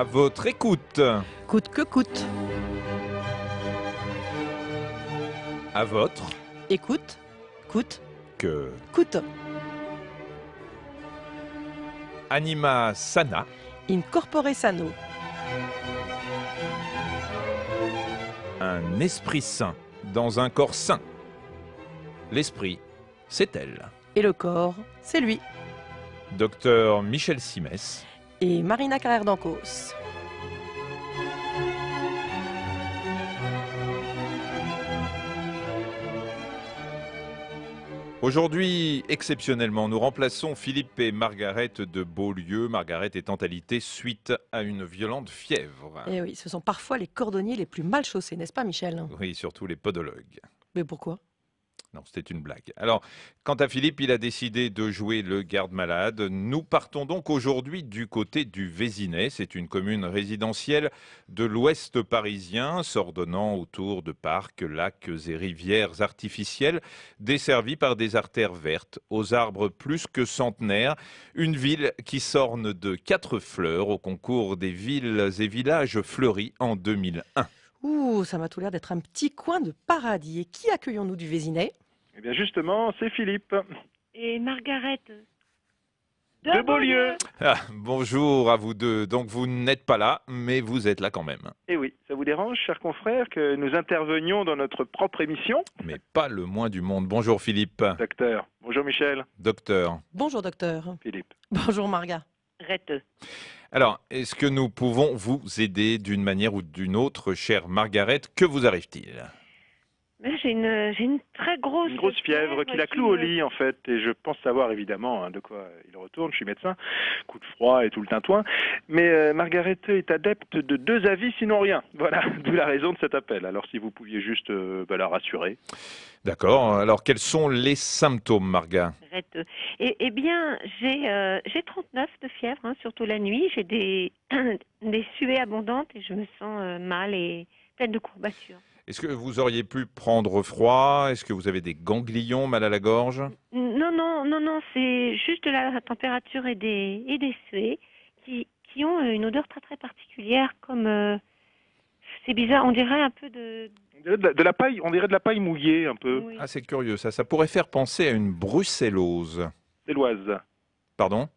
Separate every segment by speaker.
Speaker 1: À votre écoute.
Speaker 2: Coûte que coûte.
Speaker 1: À votre
Speaker 2: Écoute, coûte,
Speaker 1: que
Speaker 2: coûte.
Speaker 1: anima sana.
Speaker 2: In corpore sano.
Speaker 1: Un esprit sain dans un corps sain. L'esprit, c'est elle.
Speaker 2: Et le corps, c'est lui.
Speaker 1: Docteur Michel Simès.
Speaker 2: Et Marina Carrère d'Ancos.
Speaker 1: Aujourd'hui, exceptionnellement, nous remplaçons Philippe et Margaret de Beaulieu. Margaret étant alitée suite à une violente fièvre.
Speaker 2: Et oui, ce sont parfois les cordonniers les plus mal chaussés, n'est-ce pas Michel?
Speaker 1: Oui, surtout les podologues.
Speaker 2: Mais pourquoi?
Speaker 1: Non, c'était une blague. Alors, quant à Philippe, il a décidé de jouer le garde-malade. Nous partons donc aujourd'hui du côté du Vésinet. C'est une commune résidentielle de l'ouest parisien, s'ordonnant autour de parcs, lacs et rivières artificielles, desservis par des artères vertes, aux arbres plus que centenaires. Une ville qui s'orne de 4 fleurs au concours des villes et villages fleuris en 2001.
Speaker 2: Ouh, ça m'a tout l'air d'être un petit coin de paradis. Et qui accueillons-nous du Vésinet?
Speaker 3: Eh bien justement, c'est Philippe.
Speaker 4: Et Margaret
Speaker 3: De Beaulieu.
Speaker 1: Ah, bonjour à vous deux. Donc vous n'êtes pas là, mais vous êtes là quand même.
Speaker 3: Eh oui, ça vous dérange, chers confrères, que nous intervenions dans notre propre émission?
Speaker 1: Mais pas le moins du monde. Bonjour Philippe.
Speaker 3: Docteur. Bonjour Michel.
Speaker 1: Docteur.
Speaker 2: Bonjour docteur.
Speaker 3: Philippe.
Speaker 2: Bonjour Marga.
Speaker 1: Alors, est-ce que nous pouvons vous aider d'une manière ou d'une autre, chère Margaret? Que vous arrive-t-il?
Speaker 4: J'ai une très grosse
Speaker 3: Une grosse fièvre qui la cloue au lit en fait, et je pense savoir évidemment de quoi il retourne, je suis médecin, coup de froid et tout le tintouin, mais Margaret est adepte de 2 avis sinon rien, voilà, d'où la raison de cet appel, alors si vous pouviez juste la rassurer.
Speaker 1: D'accord. Alors, quels sont les symptômes, Marga?
Speaker 4: Eh bien, j'ai 39 de fièvre, hein, surtout la nuit. J'ai des suées abondantes et je me sens mal et pleine de courbatures.
Speaker 1: Est-ce que vous auriez pu prendre froid? Est-ce que vous avez des ganglions, mal à la gorge?
Speaker 4: Non, c'est juste de la température et des suées qui ont une odeur très très particulière, comme c'est bizarre, on dirait un peu de
Speaker 3: De la paille, on dirait de la paille mouillée un peu,
Speaker 4: oui.
Speaker 1: Ah, c'est curieux, ça. Ça pourrait faire penser à une brucellose.
Speaker 3: c'est l'oise.
Speaker 1: Pardon?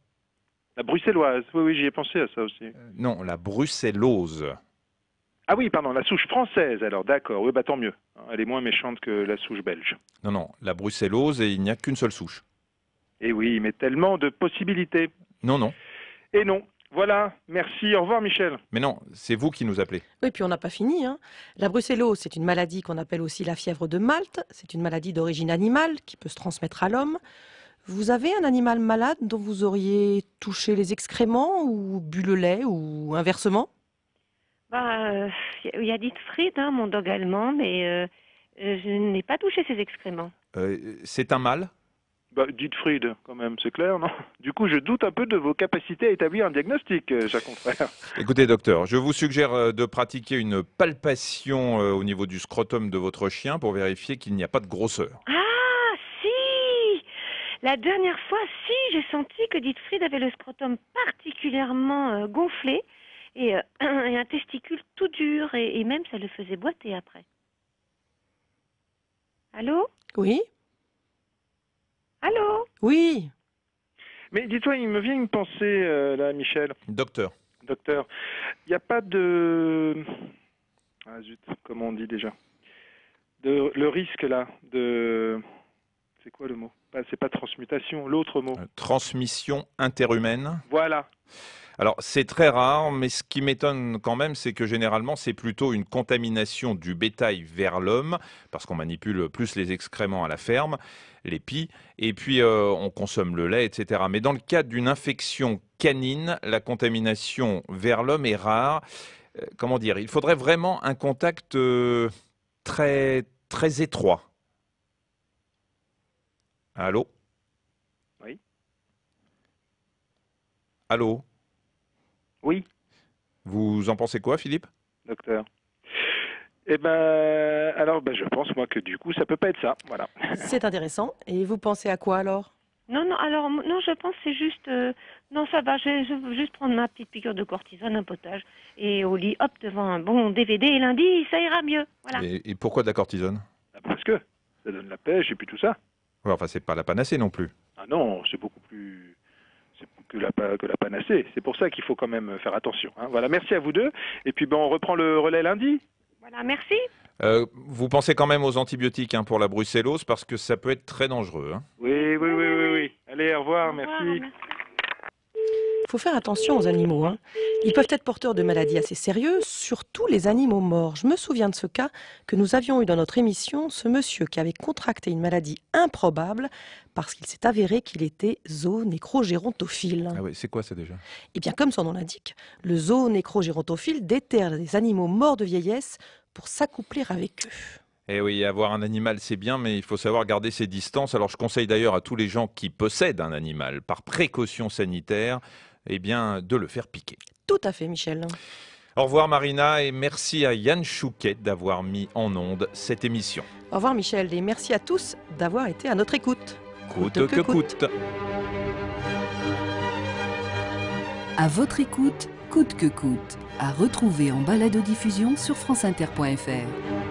Speaker 3: La bruxelloise, oui, j'y ai pensé à ça aussi.
Speaker 1: Non, la brucellose.
Speaker 3: Ah oui, pardon, la souche française alors, d'accord, oui, tant mieux. Elle est moins méchante que la souche belge.
Speaker 1: Non, la brucellose, et il n'y a qu'une seule souche.
Speaker 3: Eh oui, mais tellement de possibilités.
Speaker 1: Non.
Speaker 3: Et non, voilà, merci, au revoir Michel.
Speaker 1: Mais non, c'est vous qui nous appelez.
Speaker 2: Oui, puis on n'a pas fini, hein. La brucellose, c'est une maladie qu'on appelle aussi la fièvre de Malte. C'est une maladie d'origine animale qui peut se transmettre à l'homme. Vous avez un animal malade dont vous auriez touché les excréments ou bu le lait ou inversement?
Speaker 4: Il y a Dietfried, hein, mon dog allemand, mais je n'ai pas touché ses excréments.
Speaker 1: C'est un mâle?
Speaker 3: Dietfried, quand même, c'est clair, non? Du coup, je doute un peu de vos capacités à établir un diagnostic, cher confrère.
Speaker 1: Écoutez, docteur, je vous suggère de pratiquer une palpation au niveau du scrotum de votre chien pour vérifier qu'il n'y a pas de grosseur.
Speaker 4: Ah, si! La dernière fois, si, j'ai senti que Dietfried avait le scrotum particulièrement gonflé et un testicule tout dur et même ça le faisait boiter après. Allô?
Speaker 2: Oui?
Speaker 4: Allô?
Speaker 2: Oui.
Speaker 3: Mais dis-toi, il me vient une pensée, là, Michel,
Speaker 1: Docteur,
Speaker 3: docteur. Il n'y a pas de... Ah zut, comment on dit déjà? Le risque, là, de... C'est quoi le mot? C'est pas transmutation, l'autre mot.
Speaker 1: transmission interhumaine.
Speaker 3: Voilà.
Speaker 1: Alors, c'est très rare, mais ce qui m'étonne quand même, c'est que généralement, c'est plutôt une contamination du bétail vers l'homme, parce qu'on manipule plus les excréments à la ferme, les pies, et puis on consomme le lait, etc. Mais dans le cas d'une infection canine, la contamination vers l'homme est rare. Comment dire? Il faudrait vraiment un contact très, très étroit. Allô?
Speaker 3: Oui.
Speaker 1: Allô?
Speaker 3: Oui,
Speaker 1: Vous en pensez quoi, Philippe?
Speaker 3: docteur. Eh alors, je pense, moi, que du coup, ça peut pas être ça, voilà.
Speaker 2: C'est intéressant. Et vous pensez à quoi alors?
Speaker 4: Non, alors, non, je pense que c'est juste Non, ça va, je vais juste prendre ma petite piqûre de cortisone, un potage, et au lit, hop, devant un bon DVD, et lundi, ça ira mieux. Voilà.
Speaker 1: Et pourquoi de la cortisone?
Speaker 3: Parce que ça donne la pêche et puis tout ça.
Speaker 1: Ouais, enfin, c'est pas la panacée non plus.
Speaker 3: Ah non, c'est beaucoup plus... C'est que la panacée. C'est pour ça qu'il faut quand même faire attention. Hein. Voilà, merci à vous deux. Et puis on reprend le relais lundi.
Speaker 4: Voilà, merci.
Speaker 1: Vous pensez quand même aux antibiotiques pour la brucellose parce que ça peut être très dangereux. Hein.
Speaker 3: Oui. Allez, au revoir, merci.
Speaker 2: Il faut faire attention aux animaux. Ils peuvent être porteurs de maladies assez sérieuses, surtout les animaux morts. Je me souviens de ce cas que nous avions eu dans notre émission, ce monsieur qui avait contracté une maladie improbable parce qu'il s'est avéré qu'il était zoonécrogérontophile.
Speaker 1: Ah oui, c'est quoi ça déjà?
Speaker 2: Eh bien, comme son nom l'indique, le zoonécrogérontophile déterre les animaux morts de vieillesse pour s'accoupler avec eux.
Speaker 1: Eh oui, avoir un animal, c'est bien, mais il faut savoir garder ses distances. Alors, je conseille d'ailleurs à tous les gens qui possèdent un animal, par précaution sanitaire, de le faire piquer.
Speaker 2: Tout à fait, Michel.
Speaker 1: Au revoir, Marina, et merci à Yann Chouquet d'avoir mis en onde cette émission.
Speaker 2: Au revoir, Michel, et merci à tous d'avoir été à notre écoute.
Speaker 1: Coûte que coûte.
Speaker 5: À votre écoute, coûte que coûte. À retrouver en balado-diffusion sur franceinter.fr.